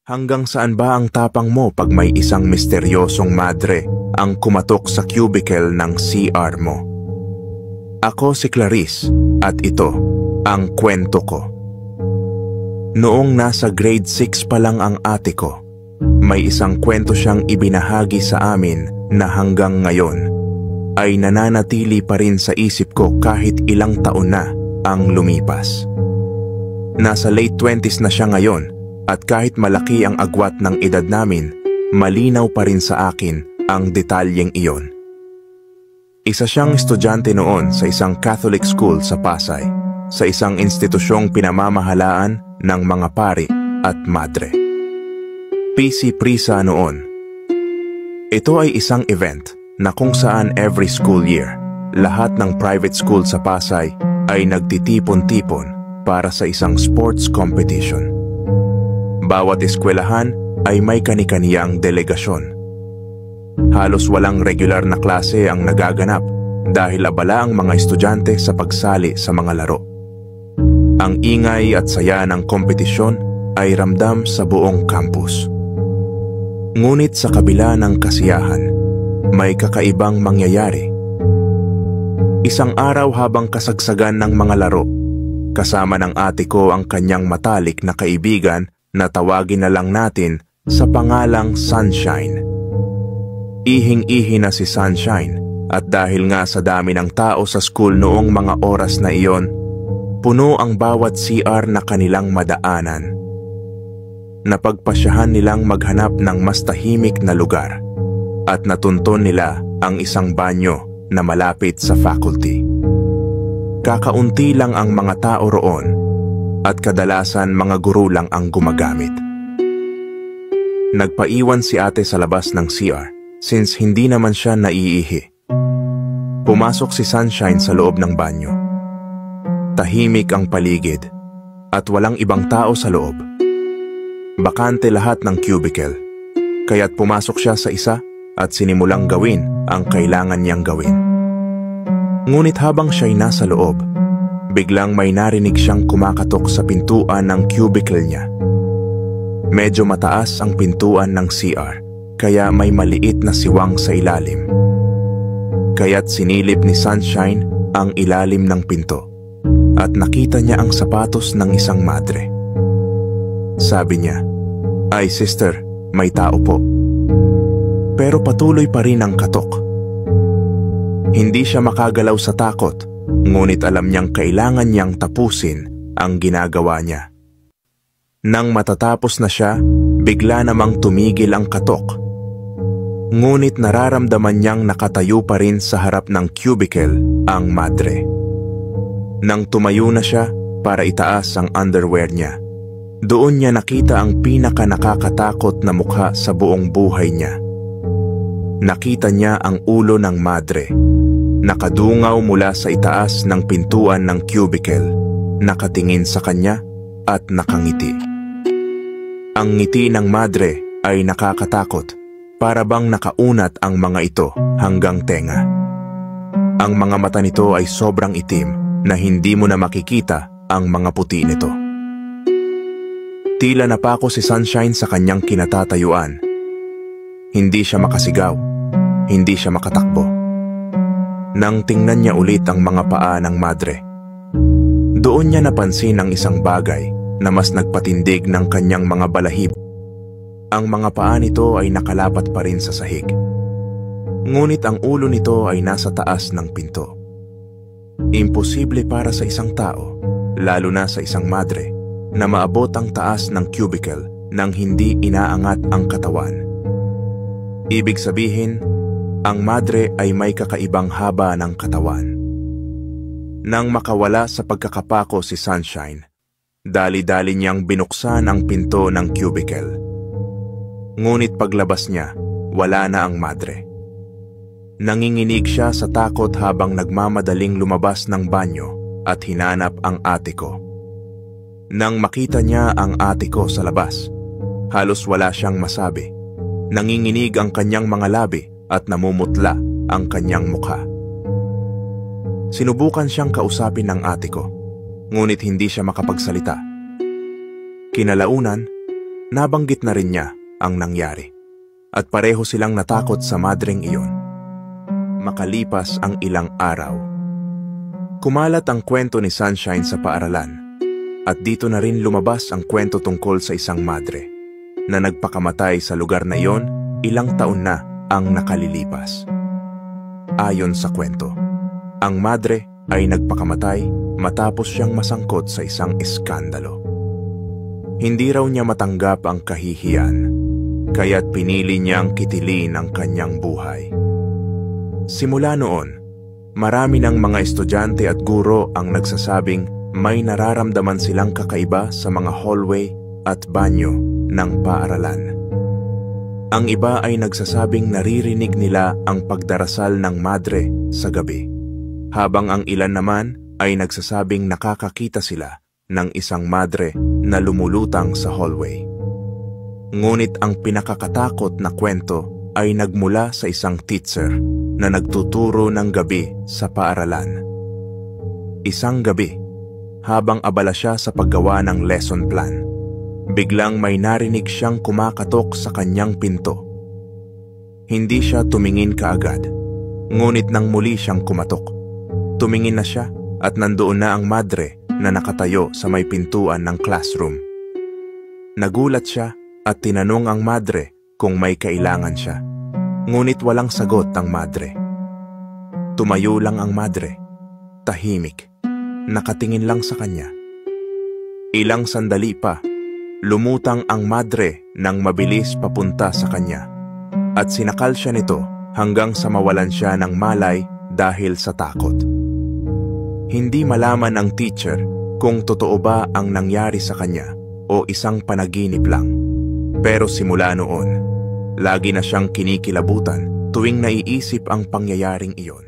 Hanggang saan ba ang tapang mo pag may isang misteryosong madre ang kumatok sa cubicle ng CR mo? Ako si Clarice at ito ang kwento ko. Noong nasa grade 6 pa lang ang ate ko, may isang kwento siyang ibinahagi sa amin na hanggang ngayon ay nananatili pa rin sa isip ko kahit ilang taon na ang lumipas. Nasa late 20s na siya ngayon at kahit malaki ang agwat ng edad namin, malinaw pa rin sa akin ang detalyeng iyon. Isa siyang estudyante noon sa isang Catholic school sa Pasay, sa isang institusyong pinamamahalaan ng mga pari at madre. PC Prisa noon. Ito ay isang event na kung saan every school year, lahat ng private school sa Pasay ay nagtitipon-tipon para sa isang sports competition. Bawat eskwelahan ay may kani-kaniyang delegasyon. Halos walang regular na klase ang nagaganap dahil abala ang mga estudyante sa pagsali sa mga laro. Ang ingay at saya ng kompetisyon ay ramdam sa buong campus. Ngunit sa kabila ng kasiyahan, may kakaibang mangyayari. Isang araw habang kasagsagan ng mga laro, kasama ng ate ko ang kanyang matalik na kaibigan na tawagin na lang natin sa pangalang Sunshine. Ihing-ihi na si Sunshine at dahil nga sa dami ng tao sa school noong mga oras na iyon, puno ang bawat CR na kanilang madaanan. Napagpasyahan nilang maghanap ng mas tahimik na lugar at natunton nila ang isang banyo na malapit sa faculty. Kakaunti lang ang mga tao roon at kadalasan mga guro lang ang gumagamit. Nagpaiwan si ate sa labas ng CR since hindi naman siya naiihi. Pumasok si Sunshine sa loob ng banyo. Tahimik ang paligid at walang ibang tao sa loob. Bakante lahat ng cubicle, kaya't pumasok siya sa isa at sinimulang gawin ang kailangan niyang gawin. Ngunit habang siya'y nasa loob, biglang may narinig siyang kumakatok sa pintuan ng cubicle niya. Medyo mataas ang pintuan ng CR, kaya may maliit na siwang sa ilalim. Kaya't sinilip ni Sunshine ang ilalim ng pinto at nakita niya ang sapatos ng isang madre. Sabi niya, "Ay sister, may tao po." Pero patuloy pa rin ang katok. Hindi siya makagalaw sa takot, ngunit alam niyang kailangan niyang tapusin ang ginagawa niya. Nang matatapos na siya, bigla namang tumigil ang katok. Ngunit nararamdaman niyang nakatayo pa rin sa harap ng cubicle ang madre. Nang tumayo na siya para itaas ang underwear niya, doon niya nakita ang pinaka-nakakatakot na mukha sa buong buhay niya. Nakita niya ang ulo ng madre, nakadungaw mula sa itaas ng pintuan ng cubicle, nakatingin sa kanya at nakangiti. Ang ngiti ng madre ay nakakatakot, para bang nakaunat ang mga ito hanggang tenga. Ang mga mata nito ay sobrang itim na hindi mo na makikita ang mga puti nito. Tila napako si Sunshine sa kanyang kinatatayuan. Hindi siya makasigaw, hindi siya makatakbo. Nang tingnan niya ulit ang mga paa ng madre, doon niya napansin ang isang bagay na mas nagpatindig ng kanyang mga balahib. Ang mga paa nito ay nakalapat pa rin sa sahig. Ngunit ang ulo nito ay nasa taas ng pinto. Imposible para sa isang tao, lalo na sa isang madre, na maabot ang taas ng cubicle nang hindi inaangat ang katawan. Ibig sabihin, ang madre ay may kakaibang haba ng katawan. Nang makawala sa pagkakapako si Sunshine, dali-dali niyang binuksan ang pinto ng cubicle. Ngunit paglabas niya, wala na ang madre. Nanginginig siya sa takot habang nagmamadaling lumabas ng banyo at hinanap ang ate ko. Nang makita niya ang ate ko sa labas, halos wala siyang masabi. Nanginginig ang kanyang mga labi at namumutla ang kanyang mukha. Sinubukan siyang kausapin ng ate ko, ngunit hindi siya makapagsalita. Kinalaunan, Nabanggit na rin niya ang nangyari at pareho silang natakot sa madreng iyon. Makalipas ang ilang araw, kumalat ang kwento ni Sunshine sa paaralan at dito na rin lumabas ang kwento tungkol sa isang madre na nagpakamatay sa lugar na iyon ilang taon na ang nakalilipas. Ayon sa kwento, ang madre ay nagpakamatay matapos siyang masangkot sa isang iskandalo. Hindi raw niya matanggap ang kahihiyan, kaya't pinili niyang kitilin ang kanyang buhay. Simula noon, marami ng mga estudyante at guro ang nagsasabing may nararamdaman silang kakaiba sa mga hallway at banyo ng paaralan. Ang iba ay nagsasabing naririnig nila ang pagdarasal ng madre sa gabi, habang ang ilan naman ay nagsasabing nakakakita sila ng isang madre na lumulutang sa hallway. Ngunit ang pinakakatakot na kwento ay nagmula sa isang teacher na nagtuturo ng gabi sa paaralan. Isang gabi, habang abala siya sa paggawa ng lesson plan, biglang may narinig siyang kumakatok sa kanyang pinto. Hindi siya tumingin kaagad, ngunit nang muli siyang kumatok, tumingin na siya at nandoon na ang madre na nakatayo sa may pintuan ng classroom. Nagulat siya at tinanong ang madre kung may kailangan siya, ngunit walang sagot ang madre. Tumayo lang ang madre, tahimik, nakatingin lang sa kanya. Ilang sandali pa, lumutang ang madre nang mabilis papunta sa kanya at sinakal siya nito hanggang sa mawalan siya ng malay dahil sa takot. Hindi malaman ng teacher kung totoo ba ang nangyari sa kanya o isang panaginip lang. Pero simula noon, lagi na siyang kinikilabutan tuwing naiisip ang pangyayaring iyon.